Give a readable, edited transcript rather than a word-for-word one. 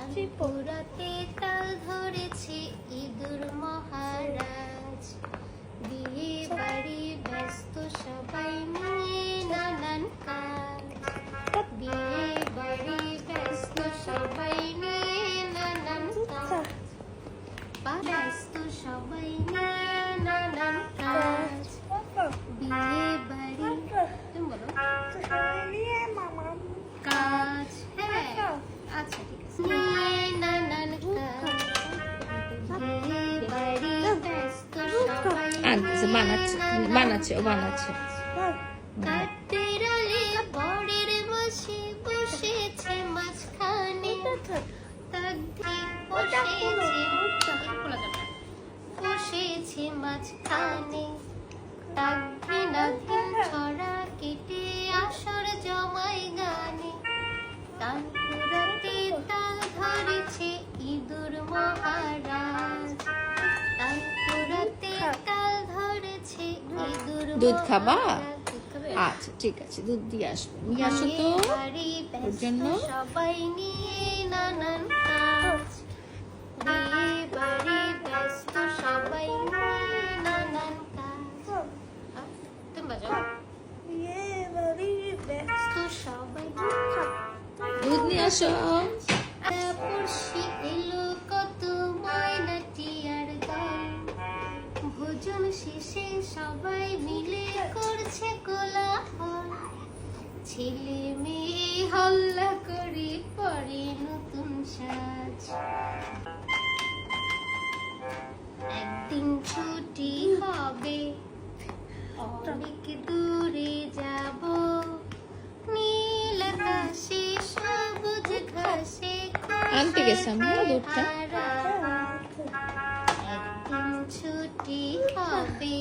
পুরাতে তাল ধরেছে ইঁদুর মহারাজ। বিয়ে বাড়ি ব্যস্ত সবাই নিয়ে নানান কাজ। বিয়ে বাড়ি ব্যস্ত সবাই নিয়ে নানান কাজ। ব্যস্ত সবাই নিয়ে নানান কাজ। বিয়ে বাড়ি তুমি বলো কাজ। হ্যাঁ আচ্ছা ঠিক আছে। নিয়ে নানান কাজ। বিয়ে বাড়ি ব্যস্ত সবাই বানাচ্ছে কাঠবিড়ালি বরের বসে বসেছে মাঝখানে। বসেছে মাঝখানে। তাগিনাধীন ছড়া কেটে আসর জমাই গানে। তালপুরাতে তাল ধরেছে ইঁদুর মহারাজ। তালপুরাতে তাল ধরেছে ইঁদুর দুধ খাবা? মহারাজ। আচ্ছা ঠিক আছে, দুধ দিয়ে আসবো। নিয়ে আসো তো ওর জন্য। সবাই নিয়ে নানান কাজ। বিয়ে বাড়ি ব্যস্ত সবাই নিয়ে নানান কাজ। তুমি বাজাও। ব্যস্ত সবাই দুধ নিয়ে আসো। পড়শি এলো কত ময়নাটি আর দল। ভোজন শেষে সবাই মিলে করছে কোলাহল। ছেলে মেয়ে হল্লা করে পরে নতুন সাজ। একদিন ছুটি হবে, অনেক দূরে যাব। নীল আকাশে সবুজ ঘাসে আনতে গেছিলাম দুধটা। একদিন ছুটি হবে।